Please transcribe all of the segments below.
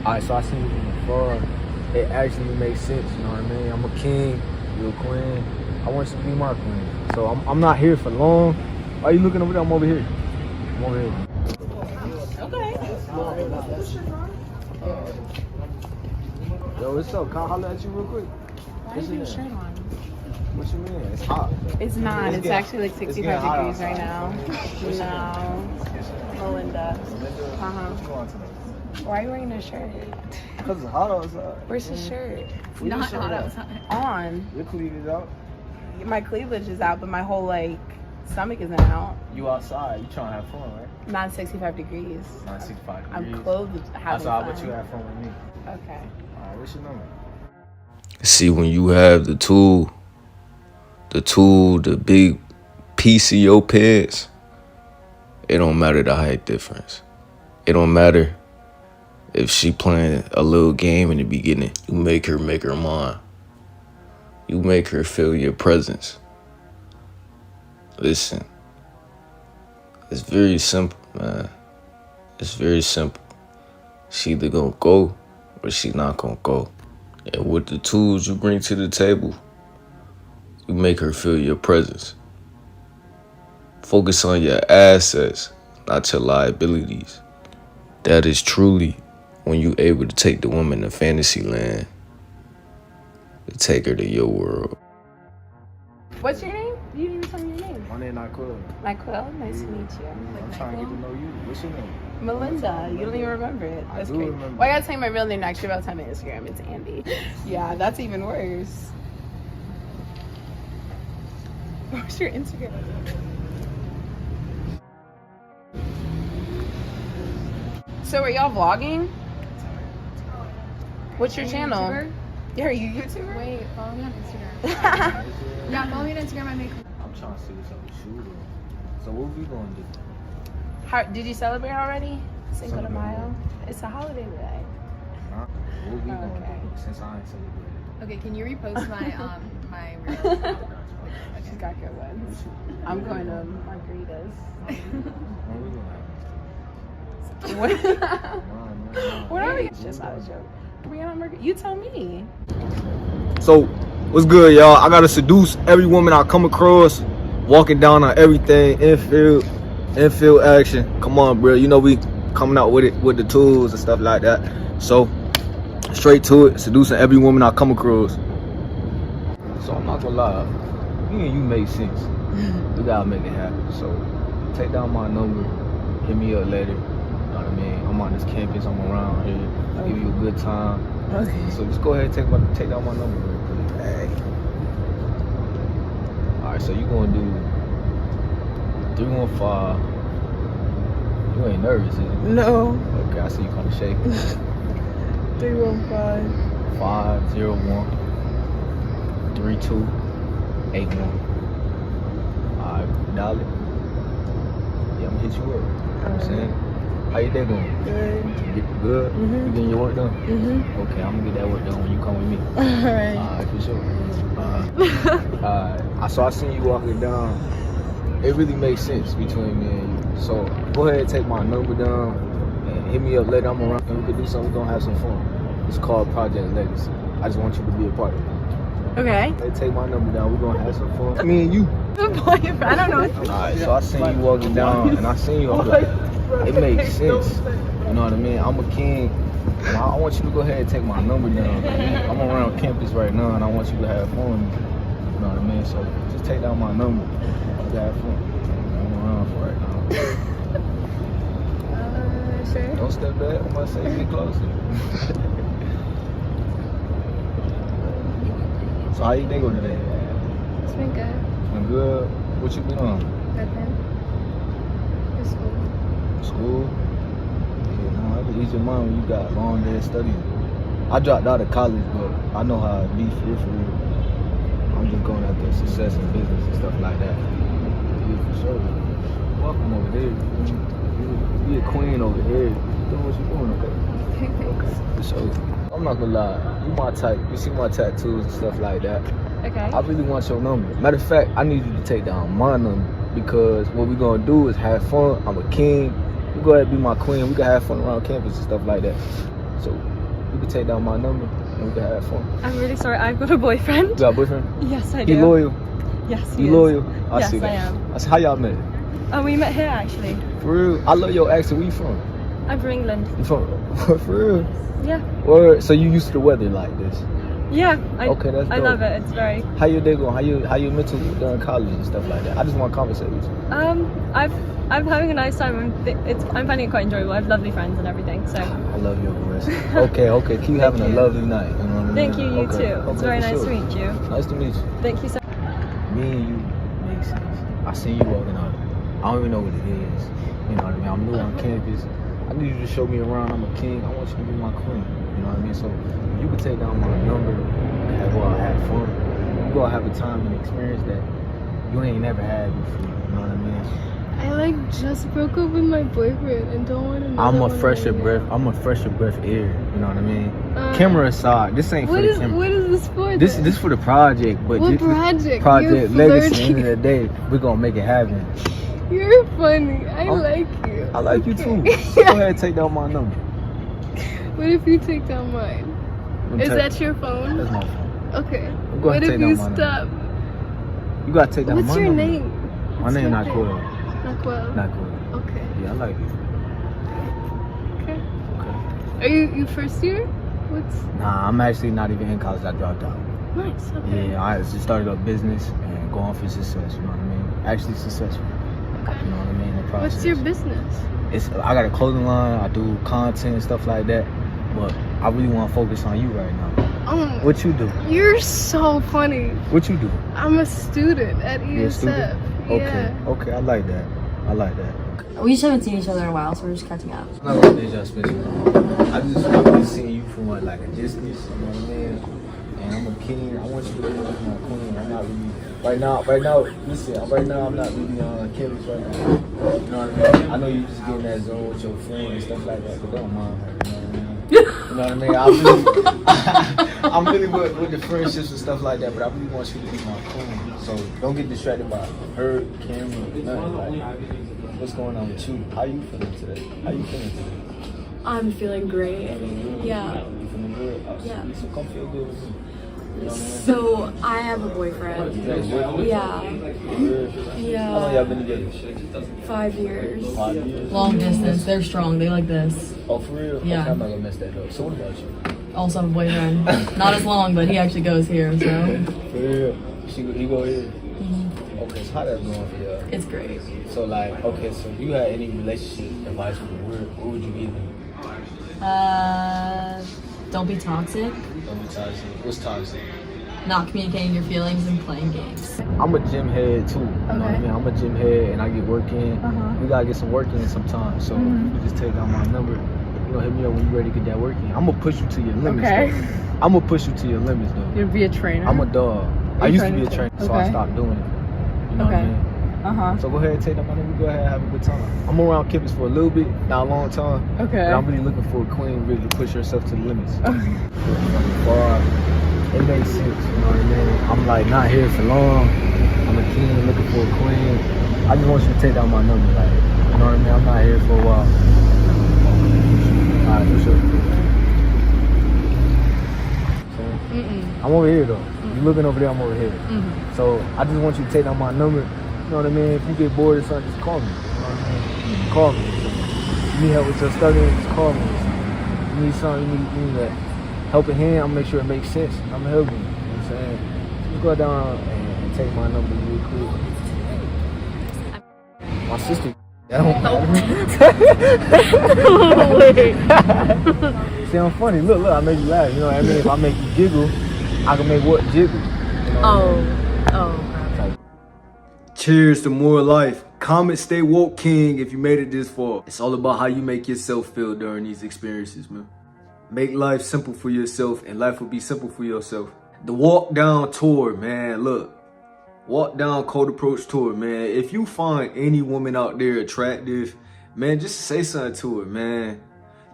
Alright, so I seen you from afar. It actually makes sense, you know what I mean? I'm a king, you a queen. I want you to be my queen. So I'm not here for long. Why are you looking over there? I'm over here. I'm over here. Okay. Yo, what's up? Can I holler at you real quick? Why do you have a shirt on? What you mean? It's hot. It's not. It's actually like 65 hot degrees right now. No. Melinda. Why are you wearing a shirt? Because it's hot outside. Where's the shirt? It's not hot outside. On. Your cleavage out. My cleavage is out, but my whole like stomach isn't out. You outside. You trying to have fun, right? Not 65 degrees. Not 65 degrees. I'm clothed having outside, fun. but you have fun with me. Okay. Alright, what's your number? See, when you have the tool, the big piece of your pants, it don't matter the height difference. It don't matter if she playing a little game in the beginning. You make her mine. You make her feel your presence. Listen, it's very simple, man. It's very simple. She either gonna go or she not gonna go. And with the tools you bring to the table, you make her feel your presence. Focus on your assets, not your liabilities. That is truly when you able to take the woman to fantasy land, to take her to your world. What's your name? You didn't even tell me your name. My name Nyquell. Nyquell, nice to meet you. I'm trying to get to know you. What's your name? Melinda, you don't even remember it. That's I do crazy. remember. Well, I gotta tell you my real name next. You're about to tell me Instagram. It's Andy. Yeah, that's even worse. What's your Instagram? So are y'all vlogging? What's your channel? YouTuber? Yeah, are you a YouTuber? Wait, follow me on Instagram. Yeah, follow me on Instagram. I make. I'm trying to see what's up with you, though. So what we gonna do? How, did you celebrate already? Cinco de Cinco de Mayo? Mayo. It's a holiday today. Huh? What we gonna Okay. do since I ain't celebrated? Okay, can you repost my my reel? She's got good ones. I'm going to margaritas. When we gonna What? have it? What are we? It's just not a joke. Are we on margarita? You tell me. So, what's good, y'all? I gotta seduce every woman I come across, walking down on everything, infield action. Come on, bro. You know we coming out with it with the tools and stuff like that. So, straight to it, seducing every woman I come across. So I'm not gonna lie, me and you make sense. We gotta make it happen. So, take down my number, hit me up later. You know what I mean? I'm on this campus, I'm around here, give you a good time. Okay. So just go ahead and take down my number real quick. Hey. Alright, so you gonna do 315. You ain't nervous, is you? No. Okay, I see you kinda shaking. 315. 501 3281. Alright, darling. Yeah, I'm gonna hit you up. You know what I'm saying? How your day going? Good. Get good? Mhm. You getting your work done? Mm-hmm. Okay, I'm gonna get that work done when you come with me. Alright. Alright, for sure. I seen you walking down. It really makes sense between me and you. So go ahead and take my number down and hit me up later. I'm around and we can do something. We're gonna have some fun. It's called Project Legacy. I just want you to be a part of it. Okay. They take my number down. We're gonna have some fun. Me and you. Boyfriend. I don't know. Alright, so I seen you walking down and I seen you. I'm like, it makes sense. You know what I mean? I'm a king. And I want you to go ahead and take my number down. I'm around campus right now and I want you to have fun. You know what I mean? So just take down my number. You have fun. I'm around for right now. Sure. Don't step back. I'm gonna say get closer. So how you day go today? It's been good. Been good. What you been on? Nothing. It's cool. School? Yeah, no, it can ease your mind when you got long day of studying. I dropped out of college, but I know how it be for real. I'm just going after success in business and stuff like that. Yeah, for sure. Welcome over there. You be a queen over here. Doing what you doing, okay? Thanks. For sure. I'm not gonna lie, you my type. You see my tattoos and stuff like that. Okay. I really want your number. Matter of fact, I need you to take down my number because what we're gonna do is have fun. I'm a king. You go ahead and be my queen. We can have fun around campus and stuff like that. So you can take down my number and we can have fun. I'm really sorry. I've got a boyfriend. You got a boyfriend? Yes, I do. He loyal? Yes, he You is. loyal? I Yes, see that. I am. I see how y'all met. Oh, we met here actually. For real? I love your accent. Where you from? I'm from England. You from? For real? Yeah. Or so you used to the weather like this? Yeah. Okay, that's I dope. love it. It's very. How your day going? How you mental during college and stuff like that? I just want to conversate with you. I'm having a nice time. I'm finding it quite enjoyable. I have lovely friends and everything. So. I love your voice. Okay. Keep having a you. lovely night. You know what I mean? Thank you. You Okay. too. It's very for nice sure. to meet you. Nice to meet you. Thank you so. Me and you make sense. I seen you walking out. I don't even know what it is. You know what I mean? I'm new on campus. I need you to show me around. I'm a king. I want you to be my queen. You know what I mean? So you can take down my number and go out and have fun. You go out have a time and experience that you ain't never had before. You know what I mean? I like just broke up with my boyfriend and don't want to know. I'm a fresher breath air. You know what I mean? Camera aside, this ain't for the camera. What is this for? This for the project, but What project? Project You're Legacy. At the end flirting. of the day, we're gonna make it happen. You're funny. I like you. I like you too. So go ahead and take down my number. What if you take down mine? Is that your phone? That's my phone. Okay. Go What ahead if and take you down my stop? You gotta take down What's my your number. name? My name your Nyquell. Nyquell. Nyquell. Okay. Yeah, I like it. Okay. Okay. Are you first year? What's Nah, I'm actually not even in college. I dropped out. nice? Okay. Yeah, I just started a business and going for success. You know what I mean? Actually successful. You know what I mean? The process. What's your business? I got a clothing line. I do content and stuff like that. But I really want to focus on you right now. What you do? You're so funny. What you do? I'm a student at ESF. You a student? Okay. Yeah. Okay, I like that. We just haven't seen each other in a while, so we're just catching up. I'm not gonna deja special. I've been seeing you from like a distance, you know what I mean? And I'm a king. I want you to be my queen. I'm not really right now. Listen, right now I'm not really on campus right now. You know what I mean? I know you just get in that zone with your friends and stuff like that, but don't mind her. You know what I mean? You know what I mean? I'm really with the friendships and stuff like that, but I really want you to be my queen. So don't get distracted by her, camera, nothing. Like, what's going on with you? How you feeling today? I'm feeling great. Yeah. You feeling good? Yeah. So come feel good with me. You know what I mean? So I have a boyfriend. You guys good? Yeah. How long y'all been together? 5 years. 5 years? Long distance, they're strong. They like this. Oh, for real? Yeah. Okay, I'm not gonna mess that up. So what about you? Also have a boyfriend. Not as long, but he actually goes here, so For real? He go here? Okay, so how that's going for y'all? it's great. So like, okay, so if you had any relationship advice for the world, what would you give them? Don't be toxic. Don't be toxic. What's toxic? Not communicating your feelings and playing games. I'm a gym head too. You know what I mean? I'm a gym head and I get work in. We gotta get some work in sometimes. So you just take down my number. You know, hit me up when you ready to get that work in. I'm gonna push you to your limits. Okay. Though. I'm gonna push you to your limits though. You'd be a trainer. I'm a dog. I used to be a trainer trainer, too. so I Okay. stopped doing it. You know what I mean? So go ahead and take that money. We go ahead and have a good time. I'm around campus for a little bit, not a long time. Okay. But I'm really looking for a queen really to push herself to the limits. Okay. It makes sense, you know what I mean? I'm like not here for long. I'm a king looking for a queen. I just want you to take down my number, like, you know what I mean? I'm not here for a while. Alright, for sure. I'm over here though. You looking over there, I'm over here. So I just want you to take down my number. You know what I mean? If you get bored or something, just call me. You know what I mean? Call me. You need help with your studying, just call me. You need something, you need that helping hand, I'm gonna make sure it makes sense. I'm gonna help you. You know what I'm saying? Just go down and take my number real quick. My sister. That don't matter. See, I'm funny. Look, I make you laugh. You know what I mean? If I make you giggle, I can make what jiggle. You know what I mean? Cheers to more life. Comment stay woke king if you made it this far. It's all about how you make yourself feel during these experiences, man. Make life simple for yourself and life will be simple for yourself. The walk down tour, man, look. Walk down cold approach tour, man. If you find any woman out there attractive, man, just say something to her, man.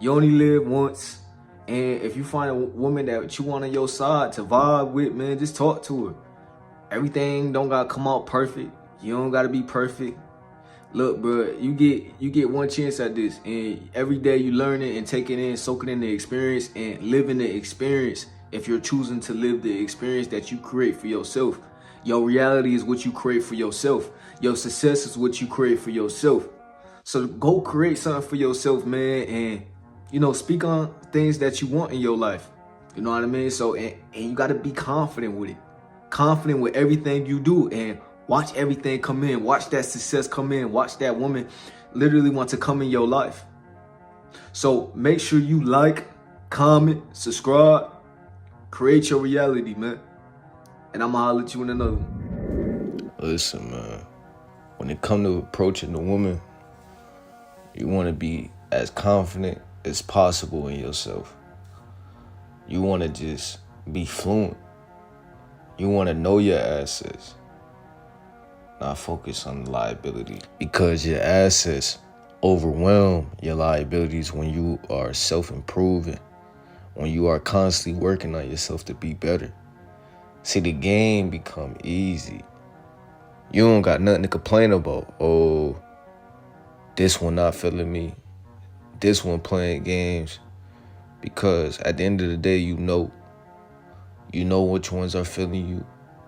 You only live once. And if you find a woman that you want on your side to vibe with, man, just talk to her. Everything don't gotta come out perfect. You don't gotta be perfect. Look, bro, you get one chance at this, and every day you learn it and take it in, soaking in the experience and living the experience. If you're choosing to live the experience that you create for yourself, your reality is what you create for yourself. Your success is what you create for yourself. So go create something for yourself, man, and speak on things that you want in your life. You know what I mean? So and you got to be confident with it, confident with everything you do, and watch everything come in. Watch that success come in. Watch that woman literally want to come in your life. So make sure you like, comment, subscribe, create your reality, man. And I'm gonna holler at you in another one. Listen, man. When it comes to approaching the woman, you want to be as confident as possible in yourself. You want to just be fluent. You want to know your assets, not focus on the liability, because your assets overwhelm your liabilities when you are self-improving, when you are constantly working on yourself to be better. See, the game become easy. You don't got nothing to complain about. Oh, this one not feeling me, this one playing games, because at the end of the day, you know which ones are feeling you.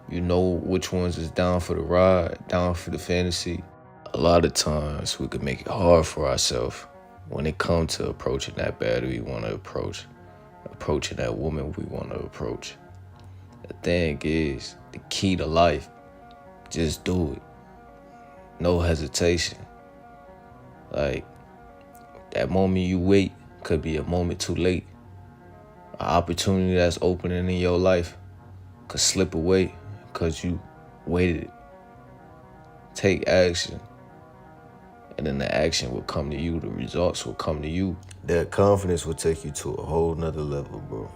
You know which ones is down for the ride, down for the fantasy. A lot of times we could make it hard for ourselves when it comes to approaching that baddie we want to approach, approaching that woman we want to approach. The thing is, the key to life, just do it. No hesitation. Like, that moment you wait could be a moment too late. An opportunity that's opening in your life could slip away because you waited. Take action, and then the action will come to you. The results will come to you. That confidence will take you to a whole nother level, bro.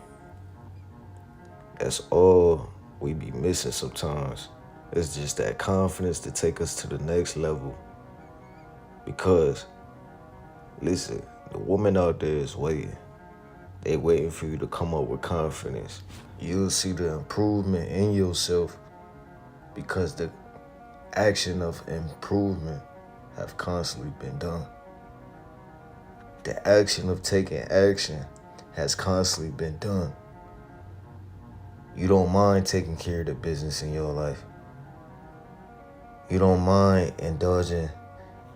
That's all we be missing sometimes. It's just that confidence to take us to the next level. Because, listen, the woman out there is waiting. They waiting for you to come up with confidence. You'll see the improvement in yourself because the action of improvement have constantly been done. The action of taking action has constantly been done. You don't mind taking care of the business in your life. You don't mind indulging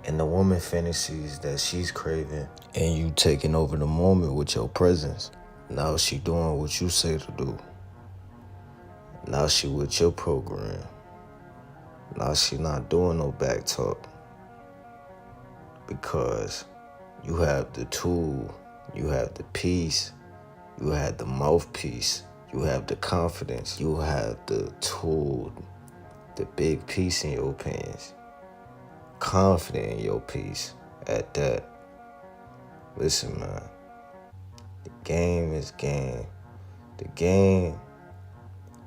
in the woman fantasies that she's craving, and you taking over the moment with your presence. Now she doing what you say to do. Now she with your program. Now she not doing no back talk. Because you have the tool, you have the piece, you have the mouthpiece, you have the confidence, you have the tool, the big piece in your pants. Confident in your piece at that. Listen, man. The game is game. The game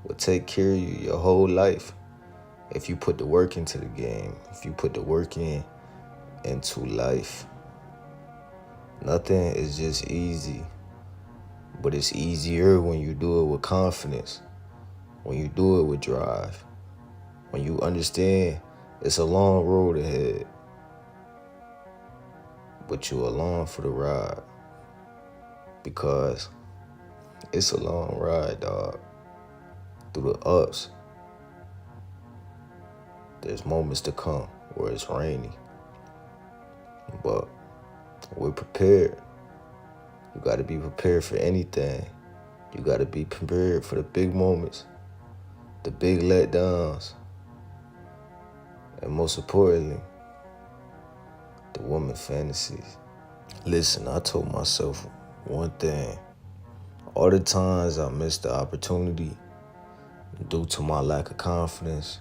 will take care of you your whole life if you put the work into the game, if you put the work into life. Nothing is just easy, but it's easier when you do it with confidence, when you do it with drive, when you understand it's a long road ahead, but you along for the ride, because it's a long ride, dog. Through the ups, there's moments to come where it's rainy, but we're prepared. You gotta be prepared for anything. You gotta be prepared for the big moments, the big letdowns, and most importantly, the woman fantasies. Listen, I told myself one thing. All the times I missed the opportunity due to my lack of confidence,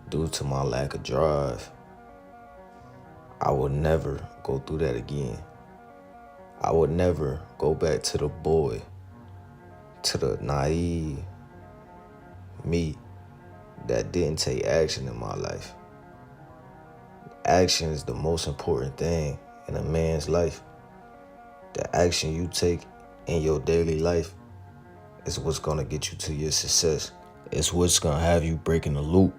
due to my lack of drive, I would never go through that again. I would never go back to the boy, to the naive me that didn't take action in my life. Action is the most important thing in a man's life. The action you take in your daily life is what's gonna get you to your success. It's what's gonna have you breaking the loop.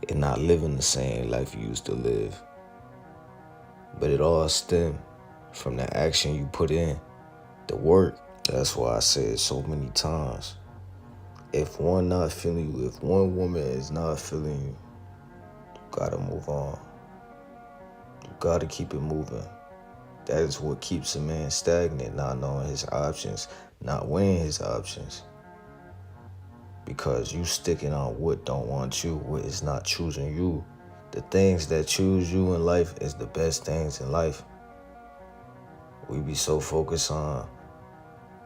and not living the same life you used to live. But it all stemmed from the action you put in, the work. That's why I said so many times, if one not feeling you, if one woman is not feeling you, you gotta move on. You gotta keep it moving. That is what keeps a man stagnant, not knowing his options, not weighing his options. Because you sticking on what don't want you, what is not choosing you. The things that choose you in life is the best things in life. We be so focused on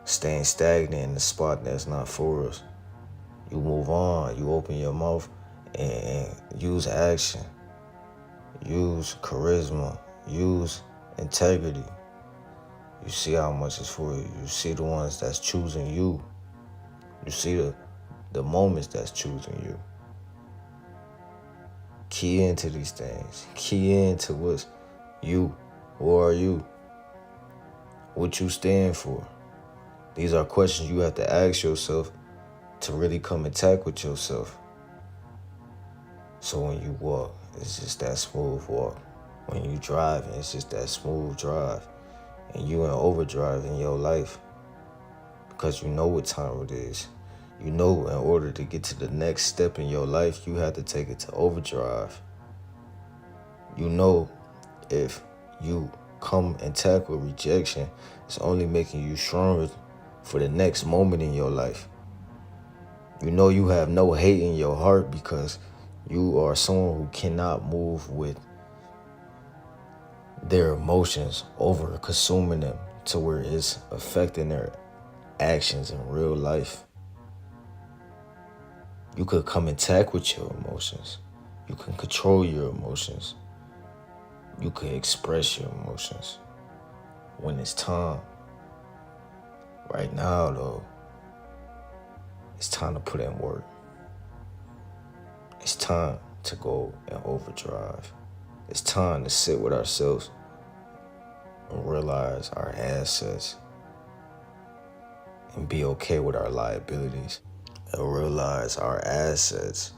staying stagnant in the spot that's not for us. You move on, you open your mouth and use action. Use charisma, use integrity. You see how much is for you. You see the ones that's choosing you. You see the moments that's choosing you. Key into these things. Key into what's you. Who are you? What you stand for? These are questions you have to ask yourself to really come and tackle with yourself. So when you walk, it's just that smooth walk. When you drive, it's just that smooth drive. And you in overdrive in your life because you know what time it is. You know in order to get to the next step in your life, you have to take it to overdrive. You know if you come and tackle rejection, it's only making you stronger for the next moment in your life. You know you have no hate in your heart because you are someone who cannot move with their emotions over consuming them to where it's affecting their actions in real life. You could come and tackle with your emotions. You can control your emotions. You could express your emotions when it's time. Right now, though, it's time to put in work. It's time to go and overdrive. It's time to sit with ourselves and realize our assets and be okay with our liabilities. And realize our assets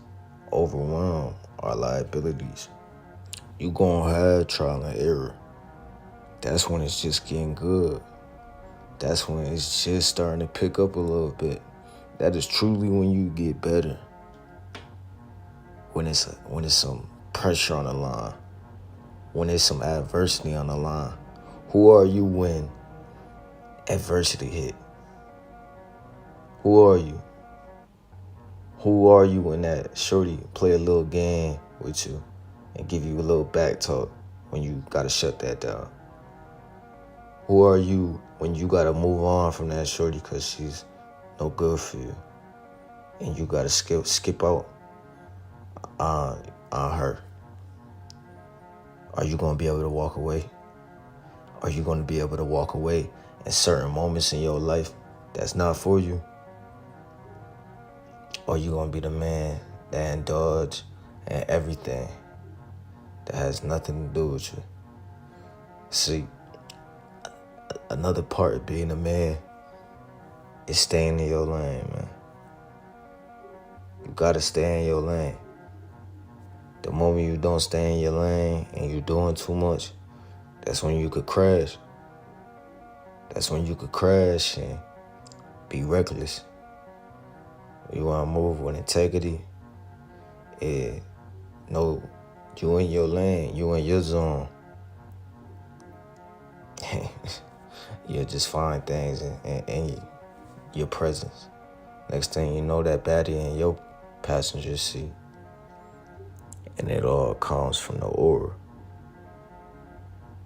overwhelm our liabilities. You gonna have trial and error. That's when it's just getting good. That's when it's just starting to pick up a little bit. That is truly when you get better. When it's some pressure on the line. When there's some adversity on the line. Who are you when adversity hit? Who are you? Who are you when that shorty play a little game with you and give you a little back talk when you gotta shut that down? Who are you when you gotta move on from that shorty because she's no good for you and you gotta skip out on her? Are you gonna be able to walk away? Are you gonna be able to walk away in certain moments in your life that's not for you? Or you gonna be the man that indulge in everything that has nothing to do with you? See, another part of being a man is staying in your lane, man. You gotta stay in your lane. The moment you don't stay in your lane and you're doing too much, that's when you could crash. That's when you could crash and be reckless. You want to move with integrity. No, you in your lane. You in your zone. You'll just find things in your presence. Next thing you know, that baddie in your passenger seat. And it all comes from the aura.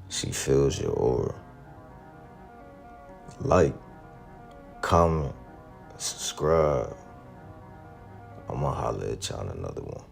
She feels your aura. Like, comment, subscribe. I'm gonna holler at y'all in another one.